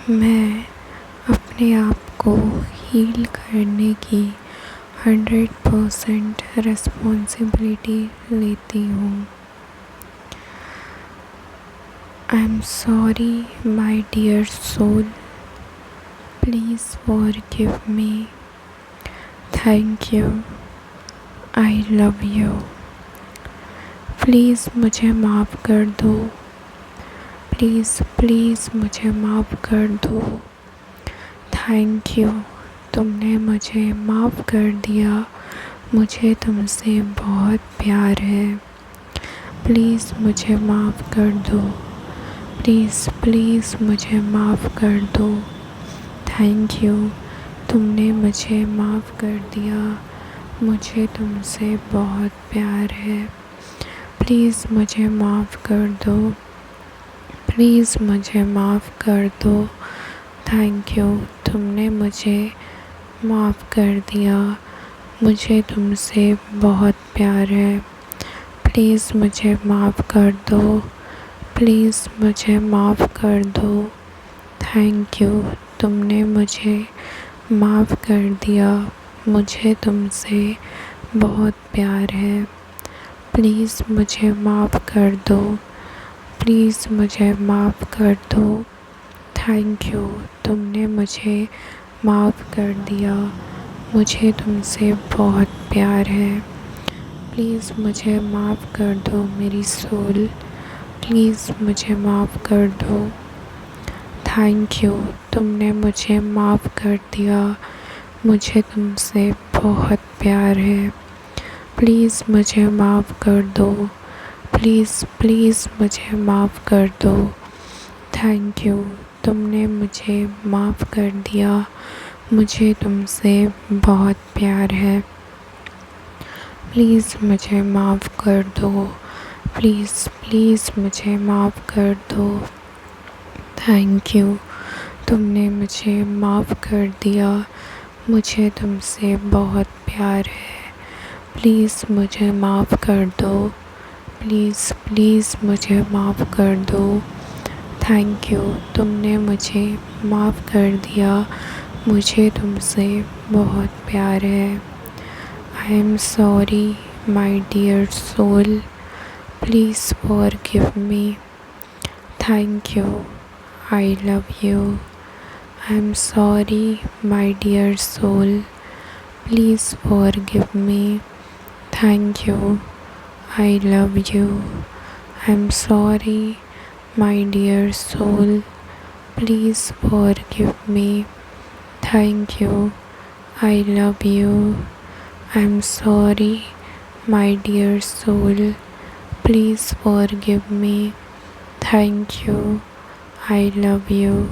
मैं अपने आप को हील करने की 100% रिस्पॉन्सिबिलिटी लेती हूँ। I am sorry my dear soul, please forgive me. Thank you, I love you. Please मुझे माफ़ कर दो, प्लीज़ प्लीज़ मुझे माफ़ कर दो। थैंक यू, तुमने मुझे माफ़ कर दिया, मुझे तुमसे बहुत प्यार है। प्लीज़ मुझे माफ़ कर दो, प्लीज़ प्लीज़ मुझे माफ़ कर दो। थैंक यू, तुमने मुझे माफ़ कर दिया, मुझे तुमसे बहुत प्यार है। प्लीज़ मुझे माफ़ कर दो, प्लीज़ मुझे माफ़ कर दो। थैंक यू, तुमने मुझे माफ़ कर दिया, मुझे तुमसे बहुत प्यार है। प्लीज़ मुझे माफ़ कर दो, प्लीज़ मुझे माफ़ कर दो। थैंक यू, तुमने मुझे माफ़ कर दिया, मुझे तुमसे बहुत प्यार है। प्लीज़ मुझे माफ़ कर दो, प्लीज़ मुझे माफ़ कर दो। थैंक यू, तुमने मुझे माफ़ कर दिया, मुझे तुमसे बहुत प्यार है। प्लीज़ मुझे माफ़ कर दो मेरी सोल, प्लीज़ मुझे माफ़ कर दो। थैंक यू, तुमने मुझे माफ़ कर दिया, मुझे तुमसे बहुत प्यार है। प्लीज़ मुझे माफ़ कर दो, प्लीज़ प्लीज़ मुझे माफ़ कर दो। थैंक यू, तुमने मुझे माफ़ कर दिया, मुझे तुमसे बहुत प्यार है। प्लीज़ मुझे माफ़ कर दो, प्लीज़ प्लीज़ मुझे माफ़ कर दो। थैंक यू, तुमने मुझे माफ़ कर दिया, मुझे तुमसे बहुत प्यार है। प्लीज़ मुझे माफ़ कर दो, प्लीज़ प्लीज़ मुझे माफ़ कर दो। थैंक यू, तुमने मुझे माफ़ कर दिया, मुझे तुमसे बहुत प्यार है। I am sorry my dear soul, please forgive me. Thank you, I love you. I am sorry my dear soul, please forgive me. Thank you, I love you. I'm sorry, my dear soul. Please forgive me. Thank you. I love you. I'm sorry, my dear soul. Please forgive me. Thank you. I love you.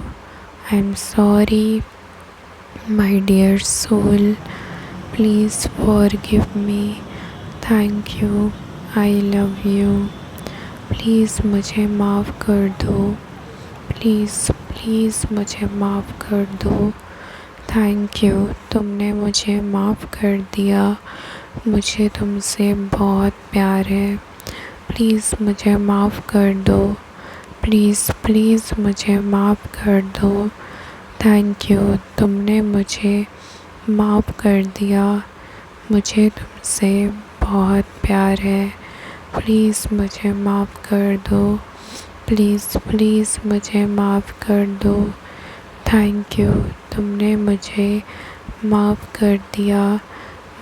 I'm sorry, my dear soul. Please forgive me. Thank you, I love you. Please मुझे माफ़ कर दो, please please मुझे माफ़ कर दो। Thank you, तुमने मुझे माफ़ कर दिया, मुझे तुमसे बहुत प्यार है। प्लीज़ मुझे माफ़ कर दो, प्लीज़ प्लीज़ मुझे माफ़ कर दो। थैंक यू, तुमने मुझे माफ़ कर दिया, मुझे तुमसे बहुत प्यार है। प्लीज़ मुझे माफ़ कर दो, प्लीज़ प्लीज़ मुझे माफ़ कर दो। थैंक यू, तुमने मुझे माफ़ कर दिया,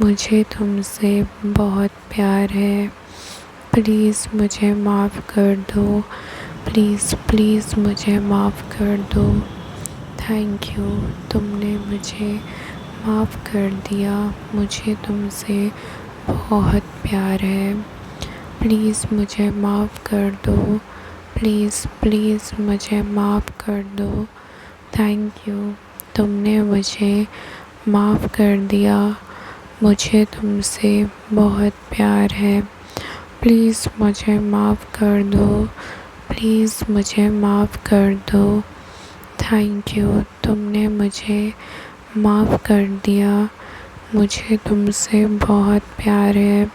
मुझे तुमसे बहुत प्यार है। प्लीज़ मुझे माफ़ कर दो, प्लीज़ प्लीज़ मुझे माफ़ कर दो। थैंक यू, तुमने मुझे माफ़ कर दिया, मुझे तुमसे बहुत प्यार है। प्लीज़ मुझे माफ़ कर दो, प्लीज़ प्लीज़ मुझे माफ़ कर दो। थैंक यू, तुमने मुझे माफ़ कर दिया, मुझे तुमसे बहुत प्यार है। प्लीज़ मुझे माफ़ कर दो, प्लीज़ मुझे माफ़ कर दो। थैंक यू, तुमने मुझे माफ़ कर दिया, मुझे तुमसे बहुत प्यार है।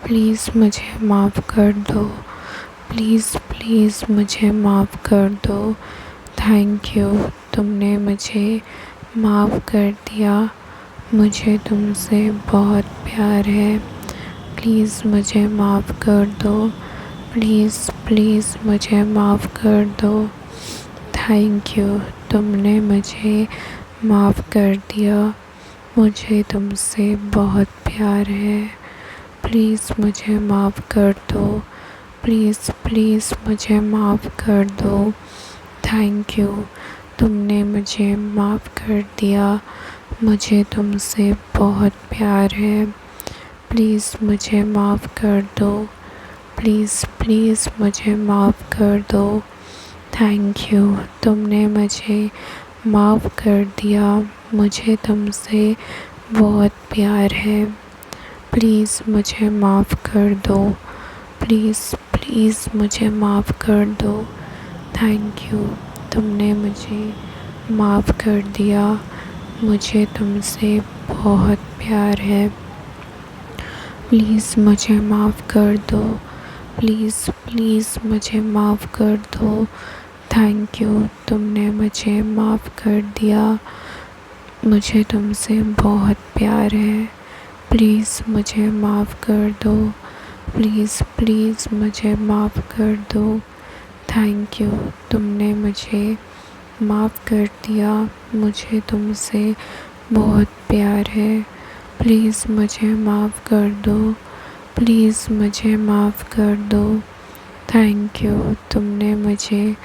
प्लीज़ मुझे माफ़ कर दो, प्लीज़ प्लीज़ मुझे माफ़ कर दो। थैंक यू, तुमने मुझे माफ़ कर दिया। मुझे तुमसे बहुत प्यार है। प्लीज़ मुझे माफ़ कर दो। प्लीज़ प्लीज़ मुझे माफ़ कर दो। थैंक यू, तुमने मुझे माफ़ कर दिया। मुझे तुमसे बहुत प्यार है। प्लीज़ मुझे माफ़ कर दो। प्लीज़ प्लीज़ मुझे माफ़ कर दो। थैंक यू, तुमने मुझे माफ़ कर दिया। मुझे तुमसे बहुत प्यार है। प्लीज़ मुझे माफ़ कर दो। प्लीज़ प्लीज़ मुझे माफ़ कर दो। थैंक यू, तुमने मुझे माफ़ कर दिया। मुझे तुमसे बहुत प्यार है। प्लीज़ मुझे माफ़ कर दो। प्लीज़ प्लीज़ मुझे माफ़ कर दो। थैंक यू, तुमने मुझे माफ़ कर दिया। मुझे तुमसे बहुत प्यार है। प्लीज़ मुझे माफ़ कर दो। प्लीज़ प्लीज़ मुझे माफ़ कर दो। थैंक यू, तुमने मुझे माफ़ कर दिया। मुझे तुमसे बहुत प्यार है। प्लीज़ मुझे माफ़ कर दो। प्लीज़ प्लीज़ मुझे माफ़ कर दो। थैंक यू, तुमने मुझे माफ़ कर दिया। मुझे तुमसे बहुत प्यार है। प्लीज़ मुझे माफ़ कर दो। प्लीज़ मुझे माफ़ कर दो। थैंक यू, तुमने मुझे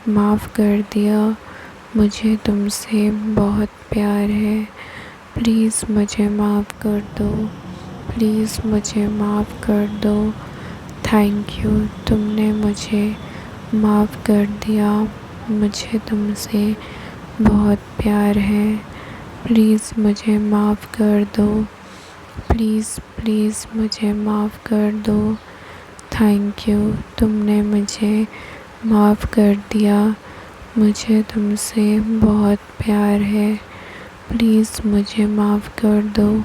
माफ़ कर दिया। मुझे तुमसे बहुत प्यार है। प्लीज़ मुझे माफ़ कर दो। प्लीज़ मुझे माफ़ कर दो। थैंक यू, तुमने मुझे माफ़ कर दिया। मुझे तुमसे बहुत प्यार है। प्लीज़ मुझे माफ़ कर दो। प्लीज़ प्लीज़ मुझे माफ़ कर दो। थैंक यू, तुमने मुझे माफ़ कर दिया। मुझे तुमसे बहुत प्यार है। प्लीज़ मुझे माफ़ कर दो।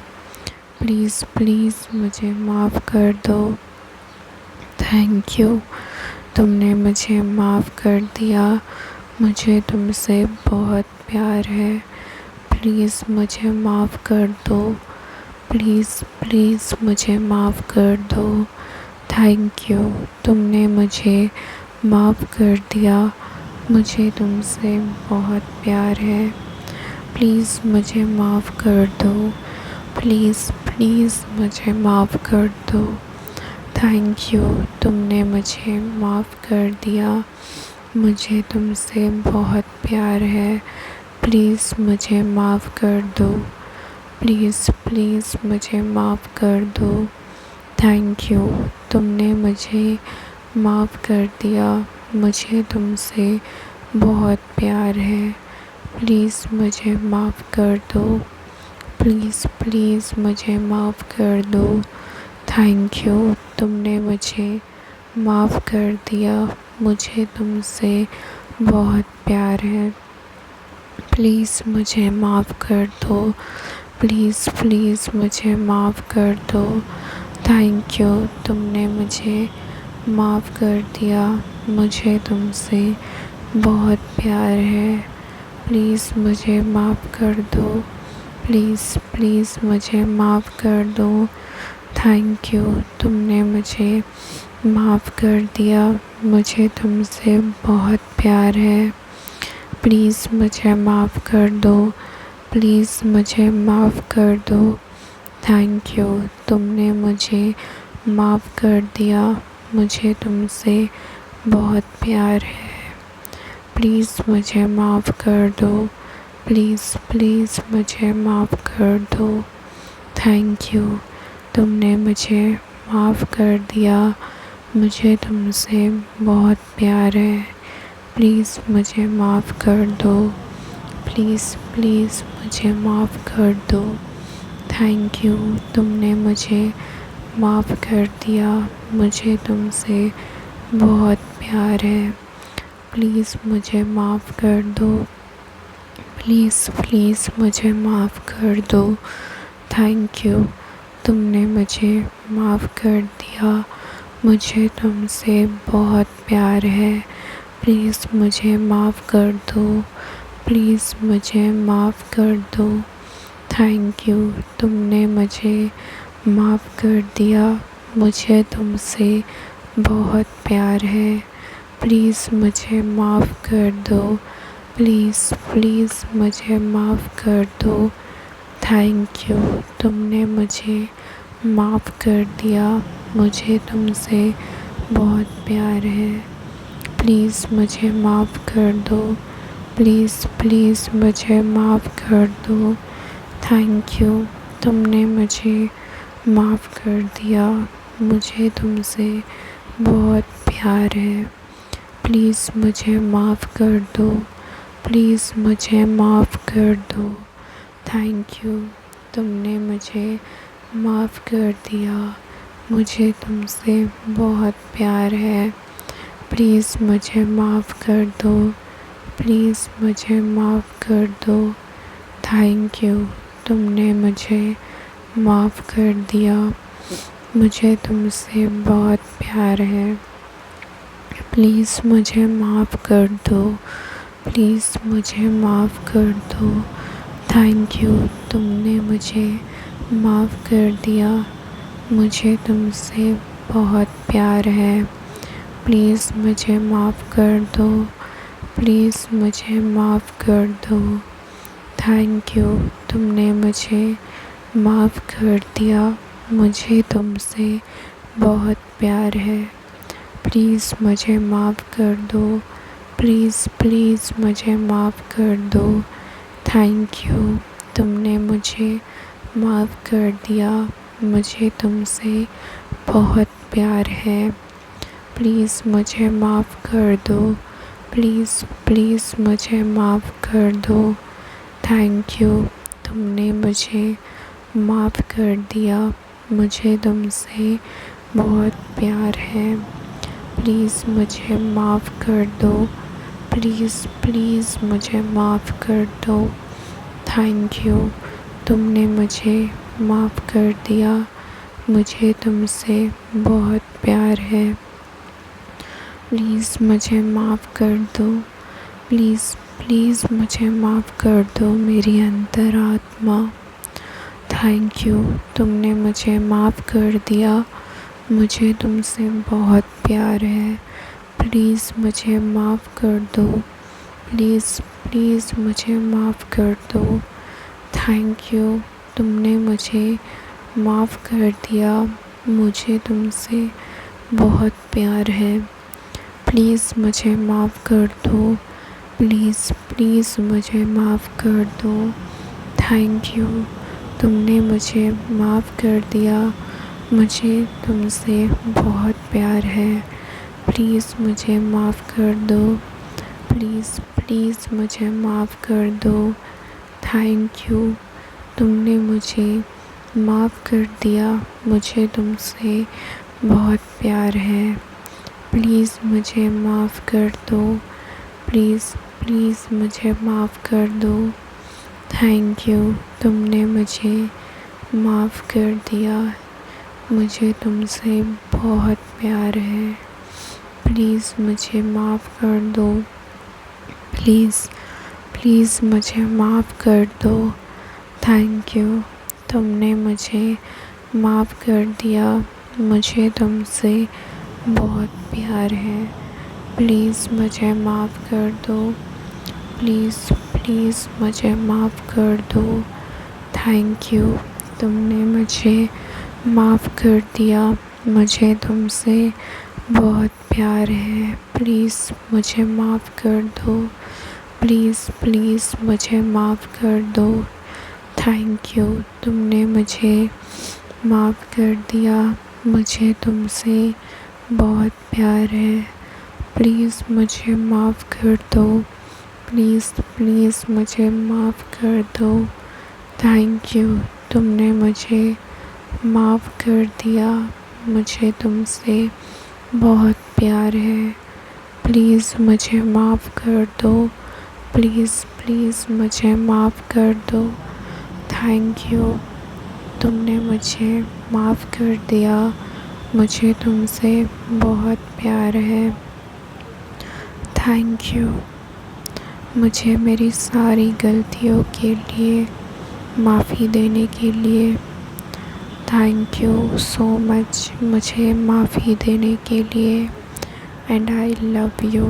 प्लीज़ प्लीज़ मुझे माफ़ कर दो। थैंक यू, तुमने मुझे माफ़ कर दिया। मुझे तुमसे बहुत प्यार है। प्लीज़ मुझे माफ़ कर दो। प्लीज़ प्लीज़ मुझे माफ़ कर दो। थैंक यू, तुमने मुझे माफ़ कर दिया। मुझे तुमसे बहुत प्यार है। प्लीज़ मुझे माफ़ कर दो। प्लीज़ प्लीज़ मुझे माफ़ कर दो। थैंक यू, तुमने मुझे माफ़ कर दिया। मुझे तुमसे बहुत प्यार है। प्लीज़ मुझे माफ़ कर दो। प्लीज़ प्लीज़ मुझे माफ़ कर दो। थैंक यू, तुमने मुझे माफ़ कर दिया। मुझे तुमसे बहुत प्यार है। प्लीज़ मुझे माफ़ कर दो। प्लीज़ प्लीज़ मुझे माफ़ कर दो। थैंक यू, तुमने मुझे माफ़ कर दिया। मुझे तुमसे बहुत प्यार है। प्लीज़ मुझे माफ़ कर दो। प्लीज़ प्लीज़ मुझे माफ़ कर दो। थैंक यू, तुमने मुझे माफ़ कर दिया। मुझे तुमसे बहुत प्यार है। प्लीज़ मुझे माफ़ कर दो। प्लीज़ प्लीज़ मुझे माफ़ कर दो। थैंक यू, तुमने मुझे माफ़ कर दिया। मुझे तुमसे बहुत प्यार है। प्लीज़ मुझे माफ़ कर दो। प्लीज़ मुझे माफ़ कर दो। थैंक यू, तुमने मुझे माफ़ कर दिया। मुझे तुमसे बहुत प्यार है। प्लीज़ मुझे माफ़ कर दो। प्लीज़ प्लीज़ मुझे माफ़ कर दो। थैंक यू, तुमने मुझे माफ़ कर दिया। मुझे तुमसे बहुत प्यार है। प्लीज़ मुझे माफ़ कर दो। प्लीज़ प्लीज़ मुझे माफ़ कर दो। थैंक यू, तुमने मुझे माफ़ कर दिया। मुझे तुमसे बहुत प्यार है। प्लीज़ मुझे माफ़ कर दो। प्लीज़ प्लीज़ मुझे माफ़ कर दो। थैंक यू, तुमने मुझे माफ़ कर दिया। मुझे तुमसे बहुत प्यार है। प्लीज़ मुझे माफ़ कर दो, प्लीज़ मुझे माफ़ कर दो। थैंक यू, तुमने मुझे माफ़ कर दिया। मुझे तुमसे बहुत प्यार है। प्लीज़ मुझे माफ़ कर दो, प्लीज़ प्लीज़ मुझे माफ़ कर दो। थैंक यू, तुमने मुझे माफ़ कर दिया। मुझे तुमसे बहुत प्यार है। प्लीज़ मुझे माफ़ कर दो, प्लीज़ प्लीज़ मुझे माफ़ कर दो। थैंक यू, तुमने मुझे माफ़ कर दिया। मुझे तुमसे बहुत प्यार है। प्लीज़ मुझे माफ़ कर दो, प्लीज़ मुझे माफ़ कर दो। थैंक यू, तुमने मुझे माफ़ कर दिया। मुझे तुमसे बहुत प्यार है। प्लीज़ मुझे माफ़ कर दो, प्लीज़ मुझे माफ़ कर दो। थैंक यू, तुमने मुझे माफ़ कर दिया। मुझे तुमसे बहुत प्यार है। प्लीज़ मुझे माफ़ कर दो, प्लीज़ मुझे माफ़ कर दो। थैंक यू, तुमने मुझे माफ़ कर दिया। मुझे तुमसे बहुत प्यार है। प्लीज़ मुझे माफ़ कर दो, प्लीज़ मुझे माफ़ कर दो। थैंक यू, तुमने मुझे माफ़ कर दिया। मुझे तुमसे बहुत प्यार है। प्लीज़ मुझे माफ़ कर दो, प्लीज़ प्लीज़ मुझे माफ़ कर दो। थैंक यू, तुमने मुझे माफ़ कर दिया। मुझे तुमसे बहुत प्यार है। प्लीज़ मुझे माफ़ कर दो, प्लीज़ प्लीज़ मुझे माफ़ कर दो। थैंक यू, तुमने मुझे माफ़ कर दिया। मुझे तुमसे बहुत प्यार है। प्लीज़ मुझे माफ़ कर दो, प्लीज़ प्लीज़ मुझे माफ़ कर दो। थैंक यू, तुमने मुझे माफ़ कर दिया। मुझे तुमसे बहुत प्यार है। प्लीज़ मुझे माफ़ कर दो, प्लीज़ प्लीज़ मुझे माफ़ कर दो मेरी अंतरात्मा। थैंक यू, तुमने मुझे माफ़ कर दिया। मुझे तुमसे बहुत प्यार है। प्लीज़ मुझे माफ़ कर दो, प्लीज़ प्लीज़ मुझे माफ़ कर दो। थैंक यू, तुमने मुझे माफ़ कर दिया। मुझे तुमसे बहुत प्यार है। प्लीज़ मुझे माफ़ कर दो, प्लीज़ प्लीज़ मुझे माफ़ कर दो। थैंक यू, तुमने मुझे माफ़ कर दिया। मुझे तुमसे बहुत प्यार है। प्लीज़ मुझे माफ़ कर दो, प्लीज़ प्लीज़ मुझे माफ़ कर दो। थैंक यू, तुमने मुझे माफ़ कर दिया। मुझे तुमसे बहुत प्यार है। प्लीज़ मुझे माफ़ कर दो, प्लीज़ प्लीज़ मुझे माफ़ कर दो। थैंक यू, तुमने मुझे माफ़ कर दिया। मुझे तुमसे बहुत प्यार है। प्लीज़ मुझे माफ़ कर दो, प्लीज़ प्लीज़ मुझे माफ़ कर दो। थैंक यू, तुमने मुझे माफ़ कर दिया। मुझे तुमसे बहुत प्यार है। प्लीज़ मुझे माफ़ कर दो, प्लीज़ प्लीज़ मुझे माफ़ कर दो। थैंक यू, तुमने मुझे माफ़ कर दिया। मुझे तुमसे बहुत प्यार है। प्लीज़ मुझे माफ़ कर दो, प्लीज़ प्लीज़ मुझे माफ़ कर दो। थैंक यू, तुमने मुझे माफ़ कर दिया। मुझे तुमसे बहुत प्यार है। प्लीज़ मुझे माफ़ कर दो, प्लीज़ प्लीज़ मुझे माफ़ कर दो। थैंक यू, तुमने मुझे माफ़ कर दिया। मुझे तुमसे बहुत प्यार है। प्लीज़ मुझे माफ़ कर दो, प्लीज़ प्लीज़ मुझे माफ़ कर दो। थैंक यू, तुमने मुझे माफ़ कर दिया। मुझे तुमसे बहुत प्यार है। थैंक यू मुझे मेरी सारी गलतियों के लिए माफ़ी देने के लिए। थैंक यू सो मच मुझे माफ़ी देने के लिए। And I love you.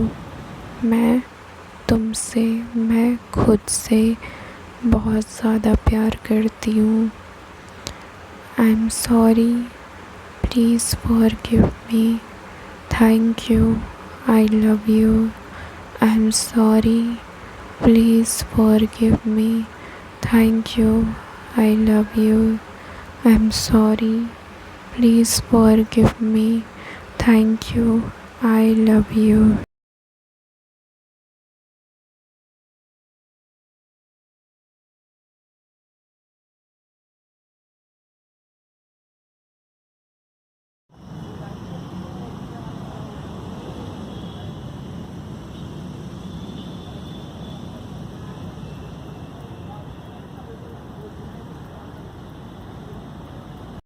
मैं तुमसे, मैं खुद से बहुत ज़्यादा प्यार करती हूँ। I am sorry, please forgive me. Thank you, I love you. I am sorry, please forgive me. Thank you, I love you. I am sorry, please forgive me. Thank you, I love you.